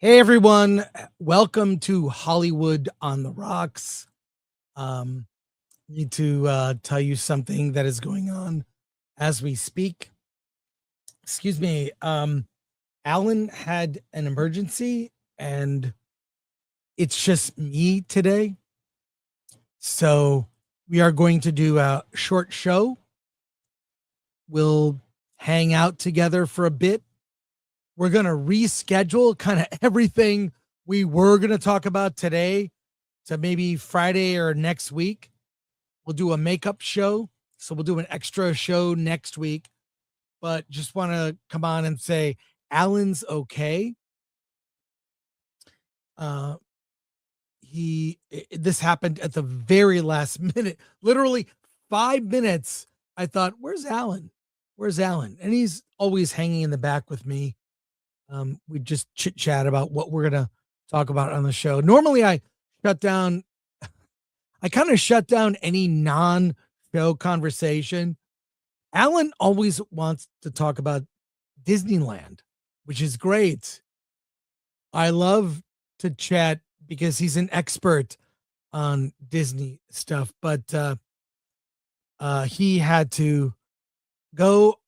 Hey everyone, welcome to Hollywood on the Rocks. Um, Need to tell you something that is going on as we speak. Excuse me. Alan had an emergency and it's just me today. So we are going to do a short show. We'll hang out together for a bit. We're going to reschedule kind of everything we were going to talk about today to maybe Friday or next week. We'll do a makeup show. So we'll do an extra show next week. But just want to come on and say Alan's okay. Uh this happened at the very last minute. Literally 5 minutes. I thought, "Where's Alan? Where's Alan?" And he's always hanging in the back with me. We just chit chat about what we're going to talk about on the show. Normally I shut down I kind of shut down any non-show conversation. Alan always wants to talk about Disneyland, which is great. I love to chat because he's an expert on Disney stuff, but he had to go.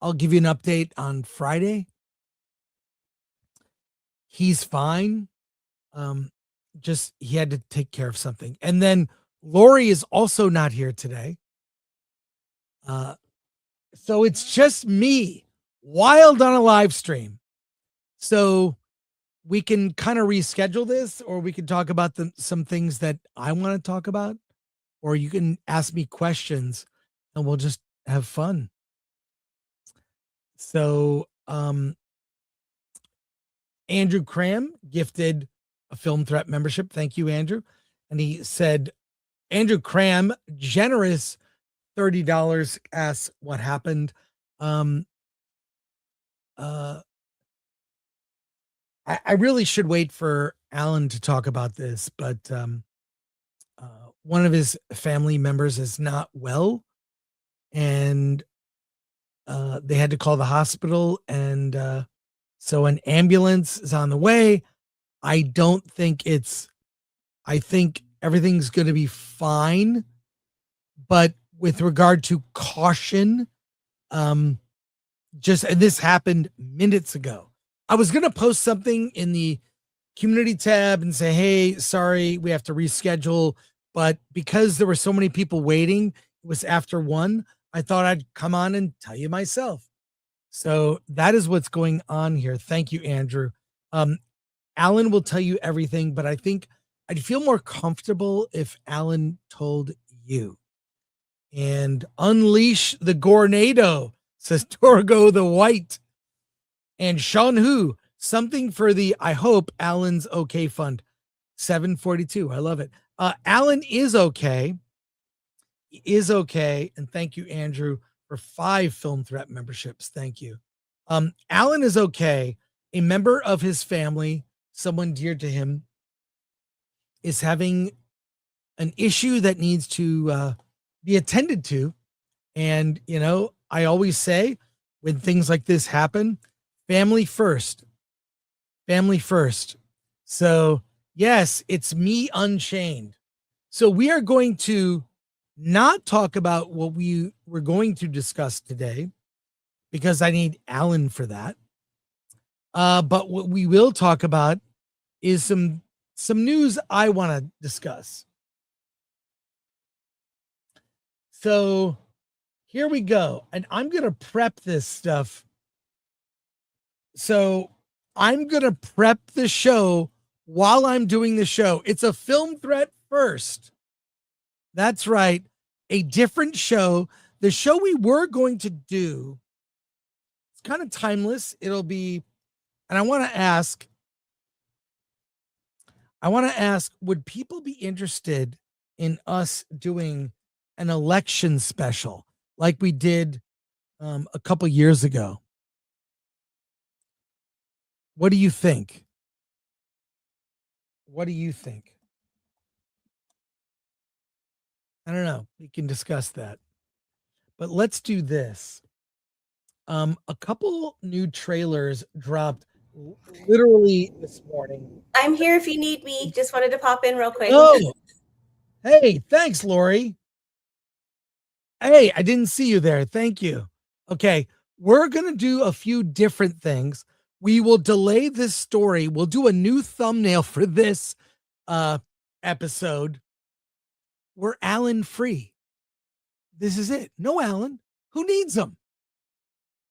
I'll give you an update on Friday. He's fine. Just he had to take care of something. And then Lori is also not here today. So it's just me, wild on a live stream. So we can kind of reschedule this, or we can talk about some things that I want to talk about, or you can ask me questions and we'll just have fun. So, Andrew Cram gifted a Film Threat membership. Thank you, Andrew. And he said, Andrew Cram, generous $30, asks what happened. I really should wait for Alan to talk about this, but one of his family members is not well, and they had to call the hospital, and so an ambulance is on the way. I don't think I think everything's going to be fine, but with regard to caution, and this happened minutes ago. I was going to post something in the community tab and say, "Hey, sorry, we have to reschedule." But because there were so many people waiting, it was after 1. I thought I'd come on and tell you myself. So that is what's going on here. Thank you, Andrew. Alan will tell you everything, but I think I'd feel more comfortable if Alan told you. And unleash the Gornado, says Torgo the White. And Sean Hu, something for the I hope Alan's okay fund. 742. I love it. Alan is okay. He is okay. And thank you, Andrew, for 5 Film Threat memberships. Thank you. Alan is okay. A member of his family, someone dear to him, is having an issue that needs to be attended to. And, I always say when things like this happen, family first. Family first. So, yes, it's me unchained. So we are going to not talk about what we were going to discuss today because I need Alan for that. But what we will talk about is some news I want to discuss. So here we go. And I'm going to prep this stuff. So I'm going to prep the show while I'm doing the show. It's a film threat first. That's right. A different show. The show we were going to do, it's kind of timeless. It'll be, and I want to ask, would people be interested in us doing an election special like we did a couple years ago? What do you think? What do you think? I don't know. We can discuss that. But let's do this. A couple new trailers dropped literally this morning. I'm here if you need me. Just wanted to pop in real quick. Oh, hey, thanks, Lori. Hey, I didn't see you there. Thank you. Okay, we're going to do a few different things. We will delay this story. We'll do a new thumbnail for this episode. We're Alan free. This is it. No Alan. Who needs them?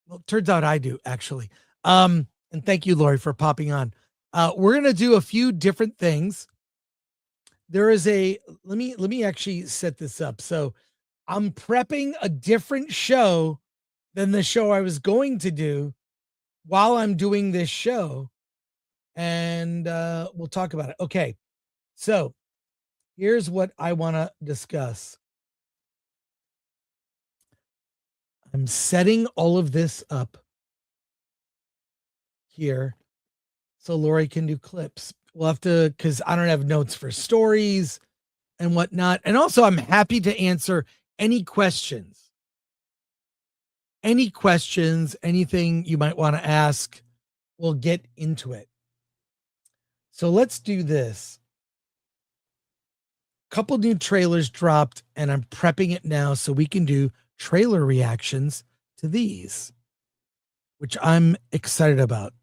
Well, turns out I do, actually. And thank you, Lori, for popping on. We're going to do a few different things. There is let me actually set this up. So I'm prepping a different show than the show I was going to do while I'm doing this show. And we'll talk about it. Okay. So here's what I want to discuss. I'm setting all of this up here so Lori can do clips. We'll have to, because I don't have notes for stories and whatnot. And also, I'm happy to answer any questions. Any questions, anything you might want to ask, we'll get into it. So let's do this. Couple new trailers dropped, and I'm prepping it now so we can do trailer reactions to these, which I'm excited about.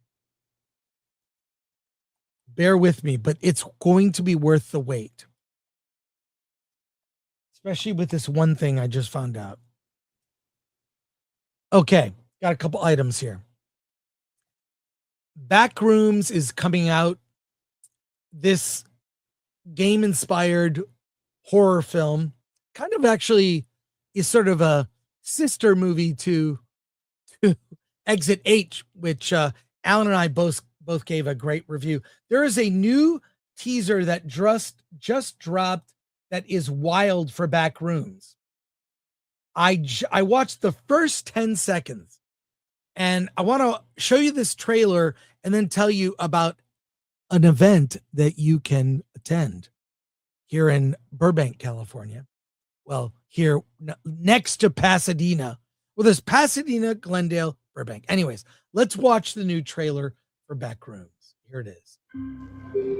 Bear with me, but it's going to be worth the wait. Especially with this one thing I just found out. Okay, got a couple items here. Backrooms is coming out. This game-inspired horror film kind of actually is sort of a sister movie to Exit H, which Alan and I both gave a great review. There is a new teaser that just dropped that is wild for Backrooms. I watched the first 10 seconds, and I want to show you this trailer and then tell you about an event that you can attend here in Burbank, California. Well, here next to Pasadena. Well, there's Pasadena, Glendale, Burbank. Anyways, let's watch the new trailer for Backrooms. Here it is.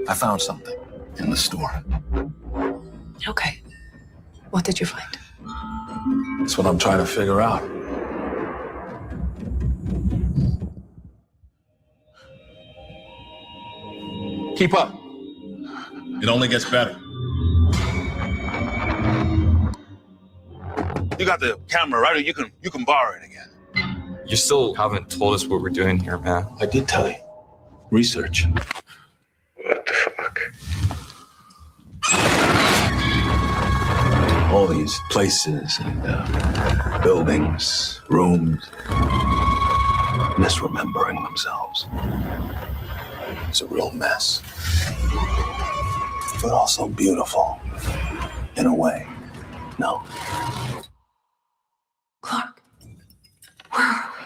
I found something in the store. Okay. What did you find? That's what I'm trying to figure out. Keep up. It only gets better. You got the camera, right? Or you can borrow it again. You still haven't told us what we're doing here, man. I did tell you. Research. What the fuck? All these places and buildings, rooms, misremembering themselves. It's a real mess. But also beautiful. In a way. No. Clark, where are we?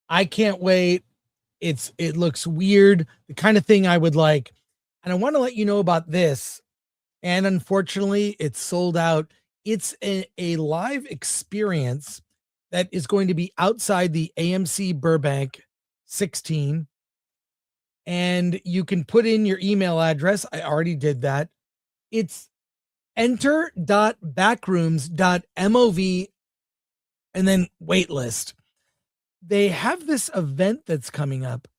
I can't wait. It looks weird. The kind of thing I would like. And I want to let you know about this. And unfortunately, it's sold out. It's a live experience that is going to be outside the AMC Burbank 16. And you can put in your email address. I already did that. It's enter.backrooms.mov and then waitlist. They have this event that's coming up.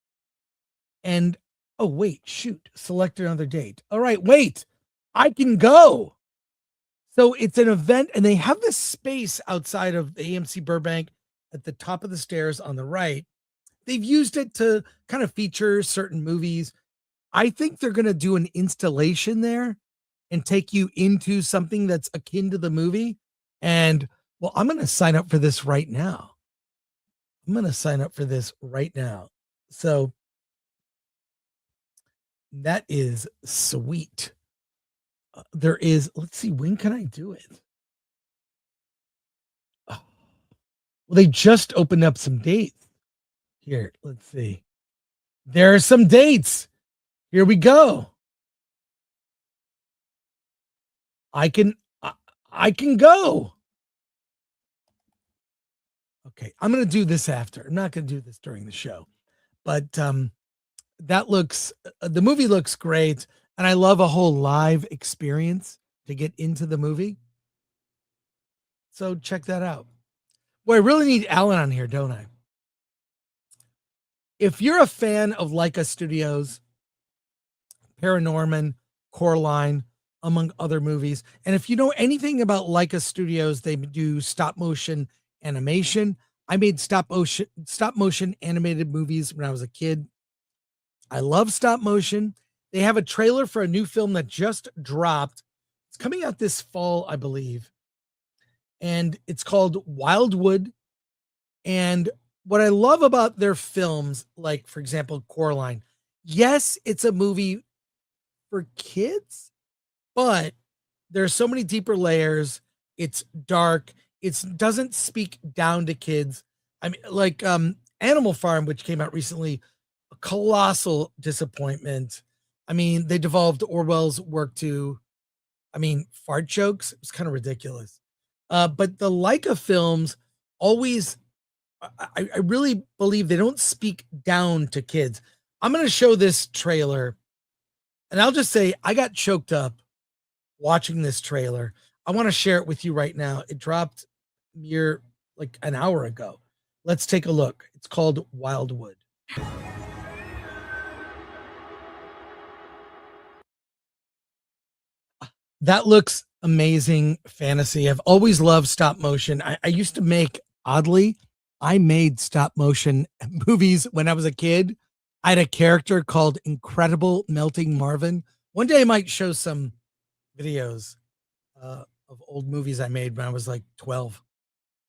And oh, wait, shoot, select another date. All right, wait, I can go. So it's an event, and they have this space outside of the AMC Burbank at the top of the stairs on the right. They've used it to kind of feature certain movies. I think they're going to do an installation there and take you into something that's akin to the movie. And well, I'm going to sign up for this right now. So that is sweet. There is, let's see, when can I do it? Oh, well, they just opened up some dates. Here, let's see. There are some dates. Here we go. I can go. Okay, I'm gonna do this after. I'm not gonna do this during the show, but that looks the movie looks great, and I love a whole live experience to get into the movie. So check that out. Boy, I really need Alan on here, don't I? If you're a fan of Leica Studios, Paranorman, Coraline, among other movies, and if you know anything about Leica Studios, they do stop motion animation. I made stop motion animated movies when I was a kid. I love stop motion. They have a trailer for a new film that just dropped. It's coming out this fall, I believe. And it's called Wildwood. And what I love about their films, like, for example, Coraline, yes, it's a movie for kids, but there's so many deeper layers. It's dark. It doesn't speak down to kids. I mean, like Animal Farm, which came out recently, a colossal disappointment. I mean, they devolved Orwell's work to, I mean, fart jokes. It was kind of ridiculous. But the Leica films always, I really believe they don't speak down to kids. I'm going to show this trailer, and I'll just say I got choked up watching this trailer. I want to share it with you right now. It dropped near like an hour ago. Let's take a look. It's called Wildwood. That looks amazing fantasy. I've always loved stop motion. I used to make, oddly, I made stop motion movies when I was a kid. I had a character called Incredible Melting Marvin. One day I might show some videos of old movies I made when I was like 12,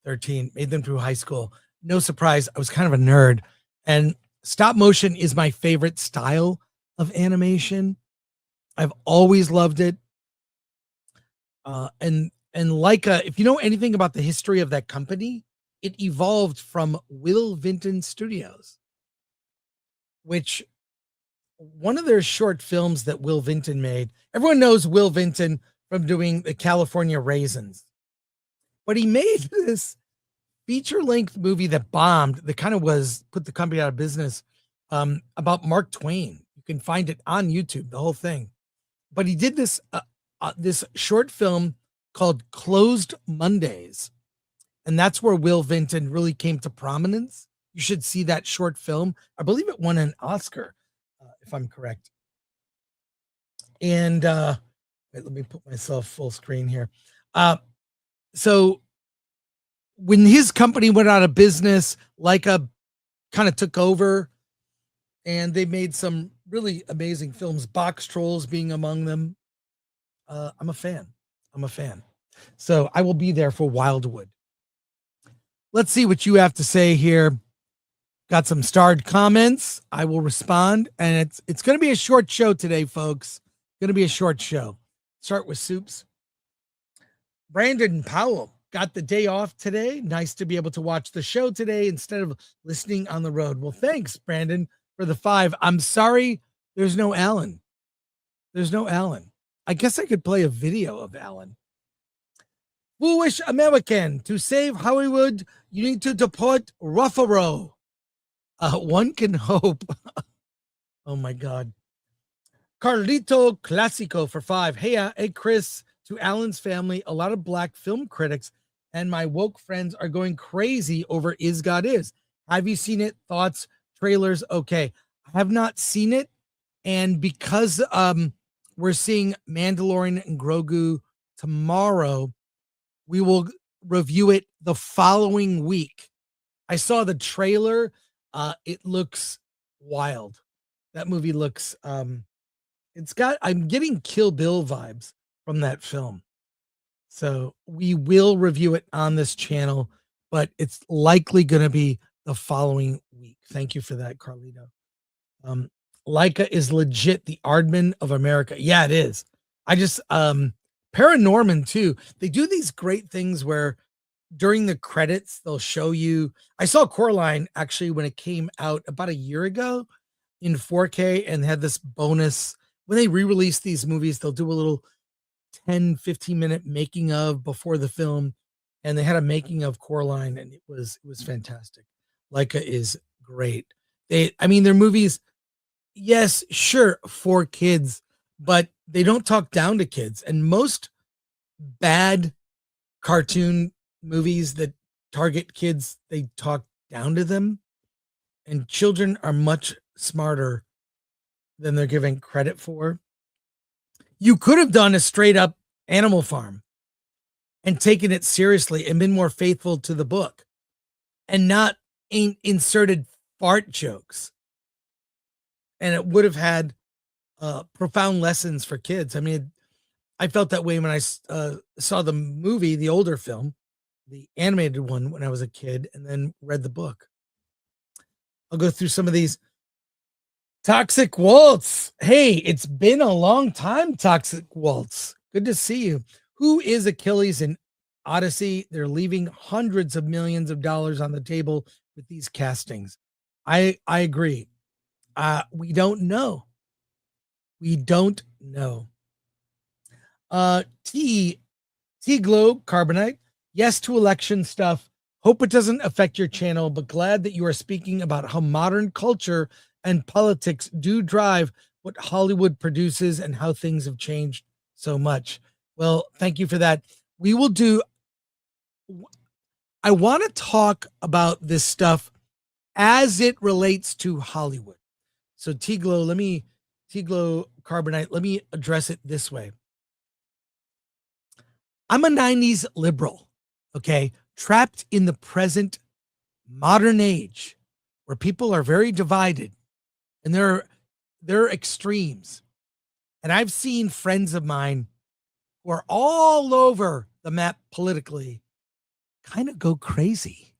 13, made them through high school. No surprise, I was kind of a nerd. And stop motion is my favorite style of animation. I've always loved it. And Leica, if you know anything about the history of that company, it evolved from Will Vinton Studios, which one of their short films that Will Vinton made. Everyone knows Will Vinton from doing the California Raisins, but he made this feature-length movie that bombed, that kind of was put the company out of business, about Mark Twain. You can find it on YouTube, the whole thing. But he did this this short film called Closed Mondays, and that's where Will Vinton really came to prominence. You should see that short film. I believe it won an Oscar, if I'm correct. And wait, let me put myself full screen here. So when his company went out of business, Leica kind of took over, and they made some really amazing films, Box Trolls being among them. I'm a fan. So I will be there for Wildwood. Let's see what you have to say here. Got some starred comments. I will respond, and it's going to be a short show today, folks. Going to be a short show. Start with Soups. Brandon Powell got the day off today. Nice to be able to watch the show today instead of listening on the road. Well, thanks, Brandon, for the 5. I'm sorry there's no Alan. I guess I could play a video of Alan. Foolish American, to save Hollywood, you need to deport Ruffalo. One can hope. Oh my God. Carlito Classico for 5. Hey, Chris, to Alan's family, a lot of black film critics and my woke friends are going crazy over Is God Is. Have you seen it? Thoughts, trailers? Okay. I have not seen it. And because we're seeing Mandalorian and Grogu tomorrow, we will review it the following week. I saw the trailer. It looks wild. That movie looks, I'm getting Kill Bill vibes from that film. So we will review it on this channel, but it's likely going to be the following week. Thank you for that, Carlito. Leica is legit the Aardman of America. Yeah, it is. I just, Paranorman too. They do these great things where during the credits, they'll show you. I saw Coraline actually when it came out about a year ago in 4K and had this bonus. When they re-release these movies, they'll do a little 10, 15-minute making of before the film. and they had a making of Coraline, and it was fantastic. Leica is great. Their movies, yes, sure, for kids, but they don't talk down to kids. And most bad cartoon movies that target kids, they talk down to them. And children are much smarter than they're given credit for. You could have done a straight up Animal Farm and taken it seriously and been more faithful to the book and not inserted fart jokes. And it would have had profound lessons for kids. I mean, I felt that way when I saw the movie, the older film, the animated one, when I was a kid, and then read the book. I'll go through some of these. Toxic Waltz. Hey, it's been a long time, Toxic Waltz. Good to see you. Who is Achilles in Odyssey? They're leaving hundreds of millions of dollars on the table with these castings. I agree. We don't know. We don't know. T Globe Carbonite. Yes to election stuff. Hope it doesn't affect your channel, but glad that you are speaking about how modern culture and politics do drive what Hollywood produces and how things have changed so much. Well, thank you for that. We will do. I want to talk about this stuff as it relates to Hollywood. So T-Glow Carbonite, let me address it this way. I'm a 90s liberal, okay, trapped in the present modern age where people are very divided and there are extremes. And I've seen friends of mine who are all over the map politically kind of go crazy.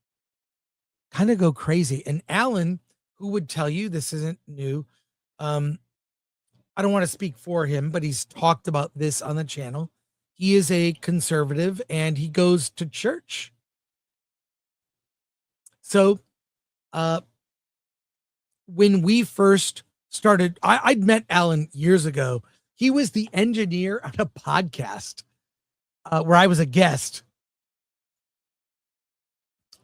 And Alan, who would tell you this isn't new, I don't want to speak for him, but he's talked about this on the channel. He is a conservative and he goes to church. So when we first started, I'd met Alan years ago. He was the engineer on a podcast where I was a guest.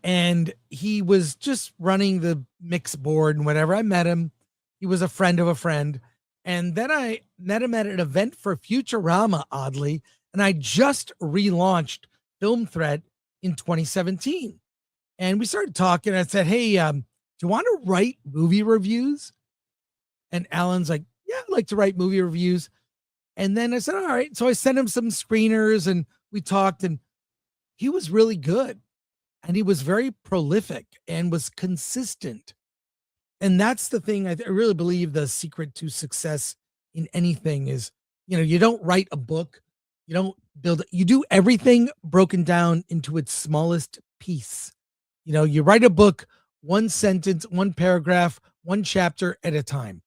And he was just running the mix board and whatever. I met him. He was a friend of a friend. And then I met him at an event for Futurama, oddly. And I just relaunched Film Threat in 2017. And we started talking. I said, hey, do you want to write movie reviews? And Alan's like, yeah, I'd like to write movie reviews. And then I said, all right. So I sent him some screeners and we talked, and he was really good. And he was very prolific and was consistent. And that's the thing. I really believe the secret to success in anything is, you don't write a book. You don't build it. You do everything broken down into its smallest piece. You write a book, one sentence, one paragraph, one chapter at a time.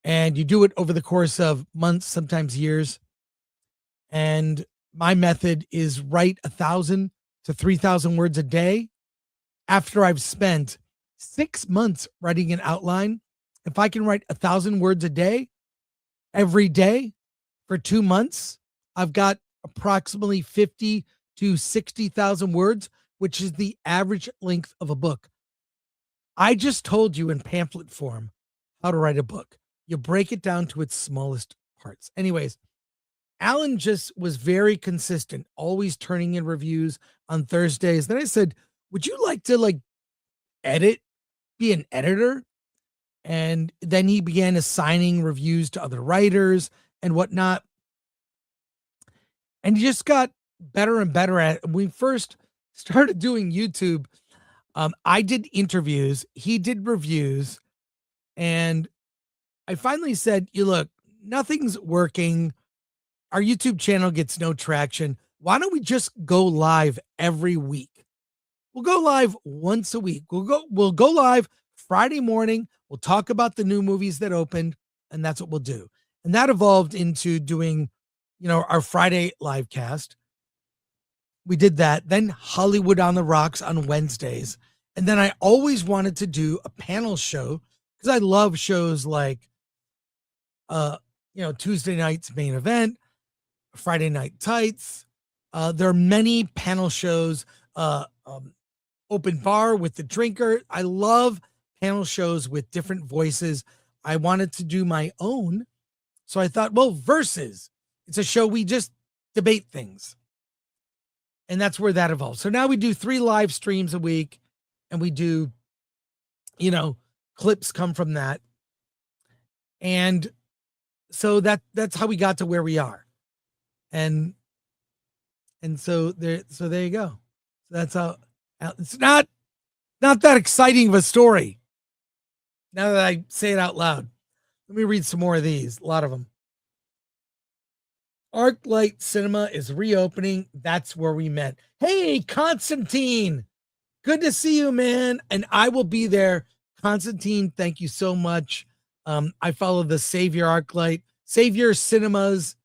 And you do it over the course of months, sometimes years. And my method is write 1,000 to 3,000 words a day. After I've spent 6 months writing an outline, if I can write 1,000 words a day, every day for 2 months, I've got approximately 50 to 60,000 words, which is the average length of a book. I just told you in pamphlet form how to write a book. You break it down to its smallest parts. Anyways, Alan just was very consistent, always turning in reviews on Thursdays. Then I said, would you like to be an editor? And then he began assigning reviews to other writers and whatnot. And he just got better and better at it. When we first started doing YouTube, I did interviews, he did reviews, and I finally said, look, nothing's working. Our YouTube channel gets no traction. Why don't we just go live every week? We'll go live once a week. We'll go live Friday morning. We'll talk about the new movies that opened, and that's what we'll do. And that evolved into doing, our Friday live cast. We did that. Then Hollywood on the Rocks on Wednesdays. And then I always wanted to do a panel show because I love shows like, Tuesday night's Main Event, Friday Night Tights, There are many panel shows, open bar with the drinker. I love panel shows with different voices. I wanted to do my own. So I thought, well, Versus, it's a show we just debate things. And that's where that evolved. So now we do 3 live streams a week, and we do, clips come from that. And so that's how we got to where we are. And so there you go. So that's how. It's not that exciting of a story. Now that I say it out loud, let me read some more of these. A lot of them. ArcLight Cinema is reopening. That's where we met. Hey, Constantine. Good to see you, man. And I will be there. Constantine, thank you so much. I follow the Savior ArcLight, Savior Cinemas,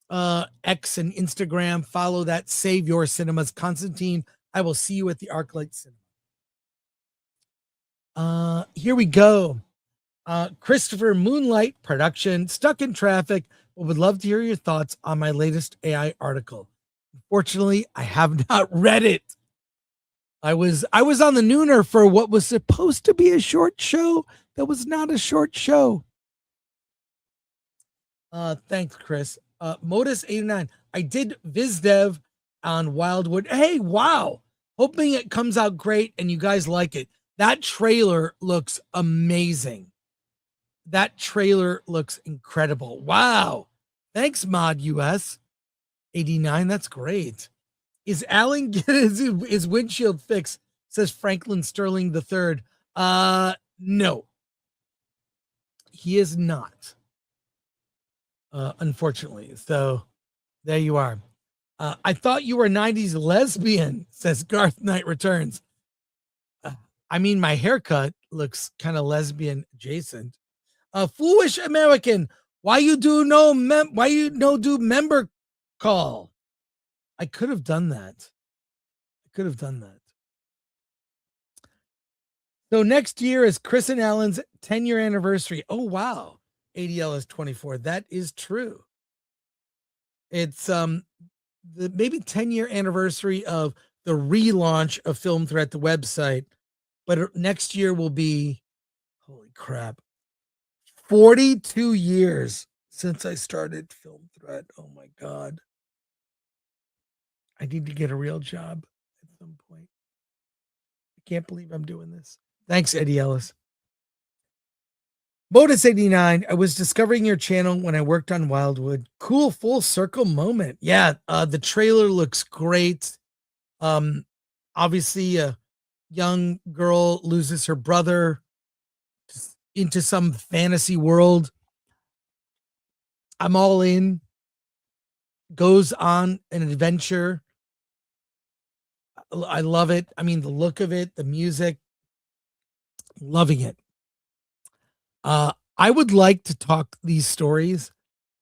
X and Instagram. Follow that Savior Cinemas. Constantine, I will see you at the ArcLight Cinema. Here we go. Christopher Moonlight Production, stuck in traffic, but would love to hear your thoughts on my latest AI article. Unfortunately, I have not read it. I was on the nooner for what was supposed to be a short show that was not a short show. Thanks, Chris. Modus89. I did VizDev on Wildwood. Hey, wow. Hoping it comes out great and you guys like it. That trailer looks amazing. That trailer looks incredible. Wow. Thanks, Mod US 89. That's great. Is Alan getting his windshield fixed? Says Franklin Sterling III. No. He is not. Unfortunately. So there you are. I thought you were 90s lesbian, says Garth Knight Returns. I mean, my haircut looks kind of lesbian adjacent. Foolish American, why you do member call? I could have done that. So next year is Chris and Alan's 10-year anniversary. Oh wow. ADL is 24. That is true. It's the maybe 10-year anniversary of the relaunch of Film Threat, the website. But next year will be, holy crap, 42 years since I started Film Threat. Oh my God. I need to get a real job at some point. I can't believe I'm doing this. Thanks, Eddie Ellis. Modus 89. I was discovering your channel when I worked on Wildwood. Cool full circle moment. Yeah, the trailer looks great. Obviously, a young girl loses her brother into some fantasy world. I'm all in. Goes on an adventure. I love it. I mean, the look of it, the music, loving it. I would like to talk these stories.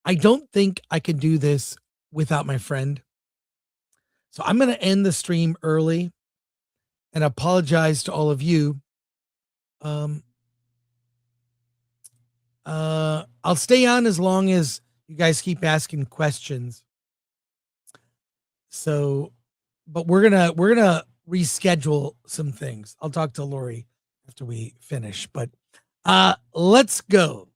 I don't think I can do this without my friend. So I'm going to end the stream early and apologize to all of you. I'll stay on as long as you guys keep asking questions. So, but we're gonna reschedule some things. I'll talk to Lori after we finish, but let's go.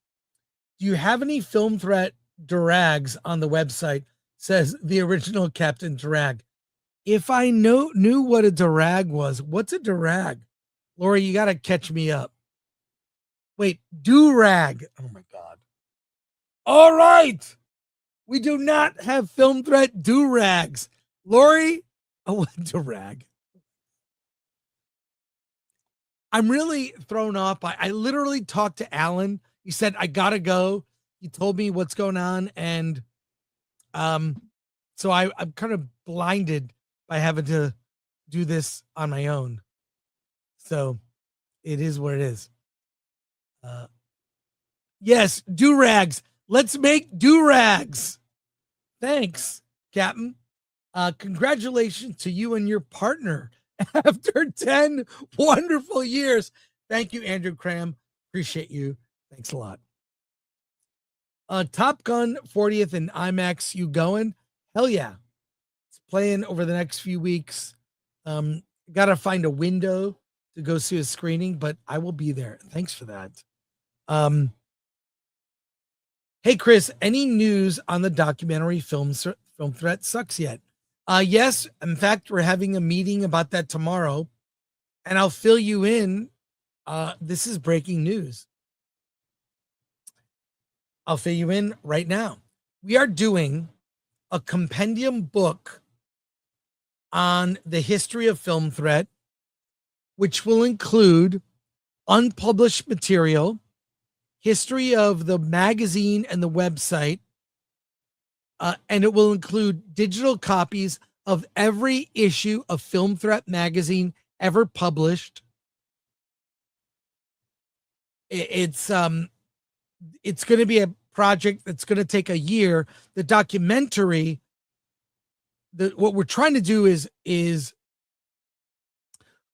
Do you have any Film Threat durags on the website? Says the original Captain Durag. If I knew what a durag was, what's a durag? Lori, you gotta catch me up. Wait, durag. Oh my God. All right. We do not have Film Threat durags. Lori, oh, durag. I'm really thrown off by, I literally talked to Alan. He said, I gotta go. He told me what's going on. And so I'm kind of blinded by having to do this on my own. So it is what it is. Yes, durags. Let's make durags. Thanks, Captain. Congratulations to you and your partner after 10 wonderful years. Thank you, Andrew Cram. Appreciate you. Thanks a lot. Top Gun 40th and IMAX, you going? Hell yeah. It's playing over the next few weeks. Got to find a window to go see a screening, but I will be there. Thanks for that. Hey, Chris, any news on the documentary Film Threat Sucks yet? Yes. In fact, we're having a meeting about that tomorrow, and I'll fill you in. This is breaking news. I'll fill you in right now. We are doing a compendium book on the history of Film Threat, which will include unpublished material, history of the magazine and the website, and it will include digital copies of every issue of Film Threat magazine ever published. It's going to be a project that's going to take a year. The documentary, what we're trying to do is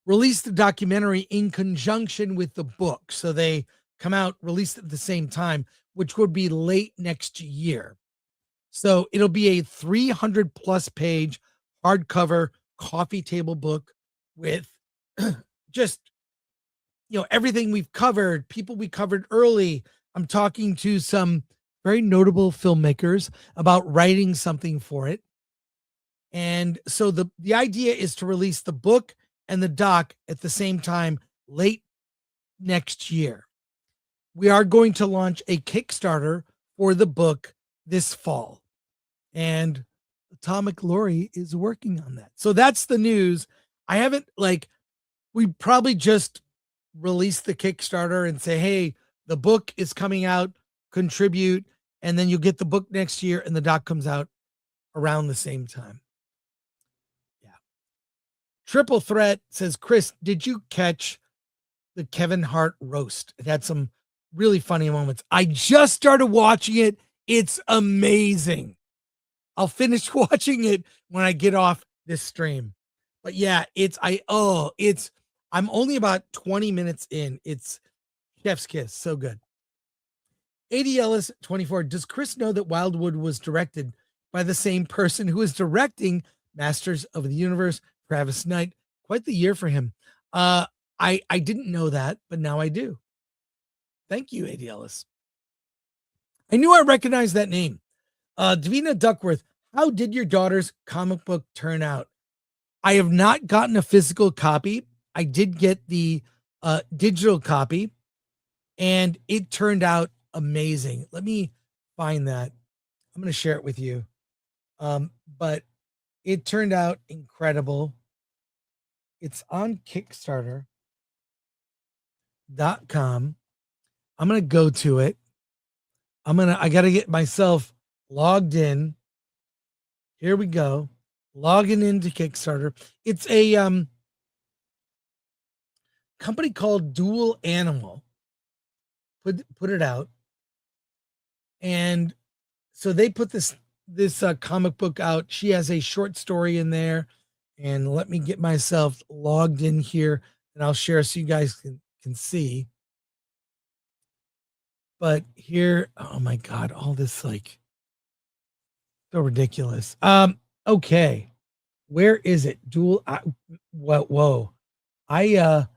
release the documentary in conjunction with the book, so they come out released at the same time, which would be late next year. So it'll be a 300 plus page hardcover coffee table book with just, everything we've covered, people we covered early. I'm talking to some very notable filmmakers about writing something for it. And so the idea is to release the book and the doc at the same time late next year. We are going to launch a Kickstarter for the book this fall, and Atomic Lori is working on that. So that's the news. I haven't we probably just release the Kickstarter and say, hey, the book is coming out, contribute, and then you'll get the book next year and the doc comes out around the same time. Yeah. Triple Threat says, Chris, did you catch the Kevin Hart roast? It had some really funny moments. I just started watching it. It's amazing. I'll finish watching it when I get off this stream. But yeah, I'm only about 20 minutes in. It's chef's kiss. So good. AD Ellis 24. Does Chris know that Wildwood was directed by the same person who is directing Masters of the Universe, Travis Knight? Quite the year for him. I didn't know that, but now I do. Thank you, AD Ellis. I knew I recognized that name. Davina Duckworth, how did your daughter's comic book turn out? I have not gotten a physical copy. I did get the digital copy, and it turned out amazing. Let me find that. I'm going to share it with you. But it turned out incredible. It's on Kickstarter.com. I'm going to go to it. I got to get myself logged in. Here we go. Logging into Kickstarter. It's a company called Dual Animal. Put it out. And so they put this comic book out. She has a short story in there. And let me get myself logged in here and I'll share so you guys can see. But here, oh my God, all this so ridiculous. Okay. Where is it? Whoa. I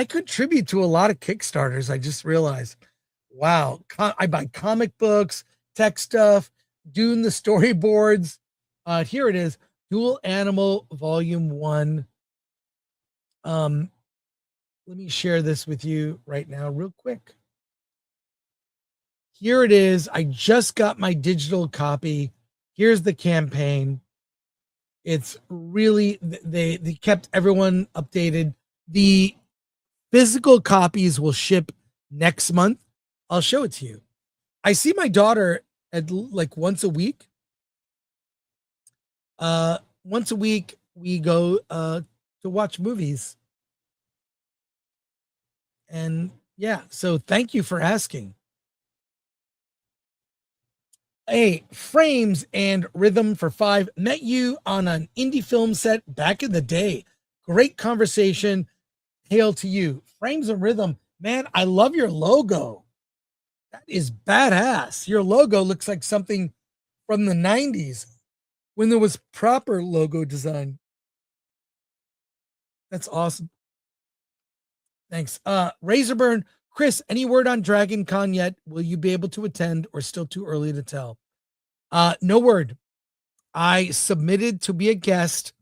contribute to a lot of Kickstarters. I just realized, wow. I buy comic books, tech stuff, doing the storyboards. Here it is. Dual Animal Volume 1. Let me share this with you right now real quick. Here it is. I just got my digital copy. Here's the campaign. It's really, they kept everyone updated. The physical copies will ship next month. I'll show it to you. I see my daughter at once a week. Once a week we go to watch movies. And yeah, so thank you for asking. Hey, Frames and Rhythm for 5. Met you on an indie film set back in the day. Great conversation. Hail to you. Frames and Rhythm. Man, I love your logo. That is badass. Your logo looks like something from the 90s. when there was proper logo design. That's awesome. Thanks. Razorburn, Chris, any word on Dragon Con yet? Will you be able to attend or still too early to tell? No word. I submitted to be a guest.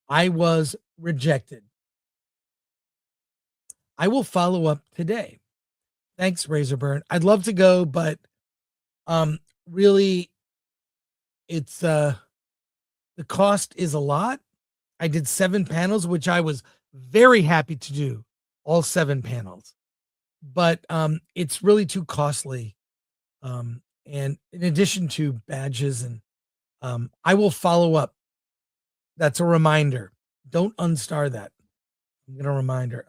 I was rejected. I will follow up today. Thanks, Razorburn. I'd love to go, but really it's the cost is a lot. I did 7 panels, which I was very happy to do, all 7 panels. But it's really too costly. And in addition to badges, and I will follow up. That's a reminder. Don't unstar that. I'm going to remind her.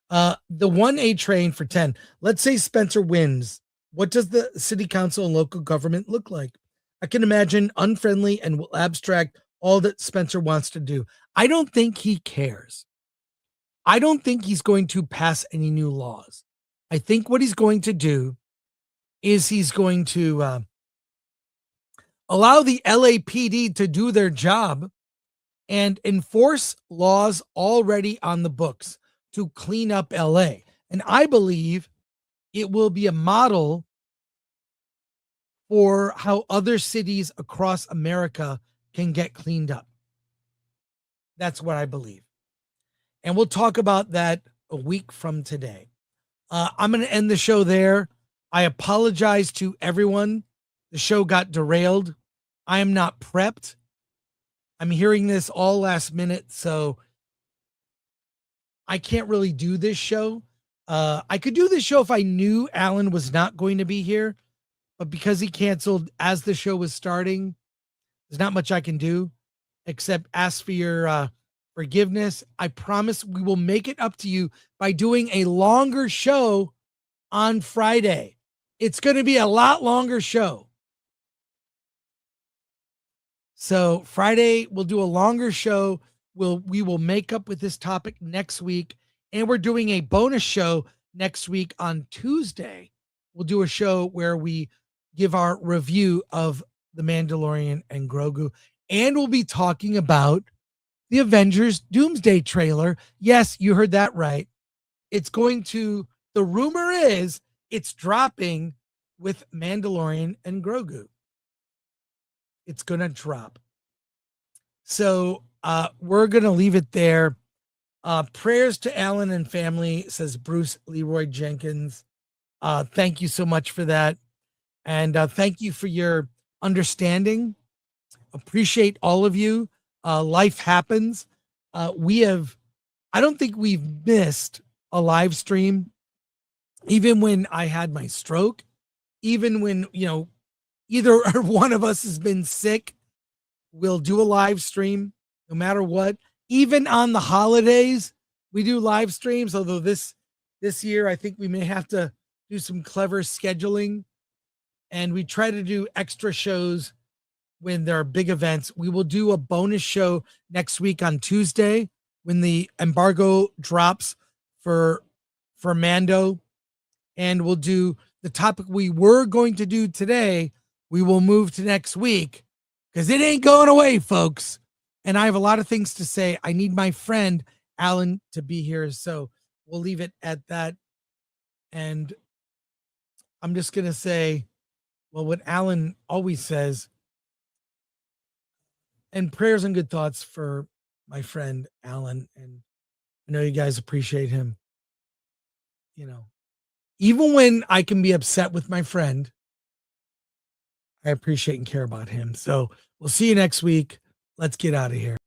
The 1A train for 10. Let's say Spencer wins. What does the city council and local government look like? I can imagine unfriendly and will abstract all that Spencer wants to do. I don't think he cares. I don't think he's going to pass any new laws. I think what he's going to do is he's going to allow the LAPD to do their job and enforce laws already on the books to clean up LA. And I believe it will be a model for how other cities across America can get cleaned up. That's what I believe. And we'll talk about that a week from today. I'm going to end the show there. I apologize to everyone. The show got derailed. I am not prepped. I'm hearing this all last minute, so I can't really do this show. I could do this show if I knew Alan was not going to be here, but because he canceled as the show was starting, there's not much I can do except ask for your forgiveness. I promise we will make it up to you by doing a longer show on Friday. It's going to be a lot longer show. So Friday, we'll do a longer show. We will make up with this topic next week. And we're doing a bonus show next week on Tuesday. We'll do a show where we give our review of The Mandalorian and Grogu. And we'll be talking about the Avengers Doomsday trailer. Yes, you heard that right. The rumor is it's dropping with Mandalorian and Grogu. It's going to drop. So we're going to leave it there. Prayers to Alan and family, says Bruce Leroy Jenkins. Thank you so much for that. And thank you for your understanding. Appreciate all of you. Life happens. I don't think we've missed a live stream, even when I had my stroke, even when, either one of us has been sick, we'll do a live stream no matter what. Even on the holidays, we do live streams. Although this year, I think we may have to do some clever scheduling, and we try to do extra shows when there are big events. We will do a bonus show next week on Tuesday when the embargo drops for Mando, and we'll do the topic we were going to do today. We will move to next week because it ain't going away, folks. And I have a lot of things to say. I need my friend Alan to be here, so we'll leave it at that. And I'm just going to say, well, what Alan always says, and prayers and good thoughts for my friend Alan. And I know you guys appreciate him. Even when I can be upset with my friend, I appreciate and care about him. So we'll see you next week. Let's get out of here.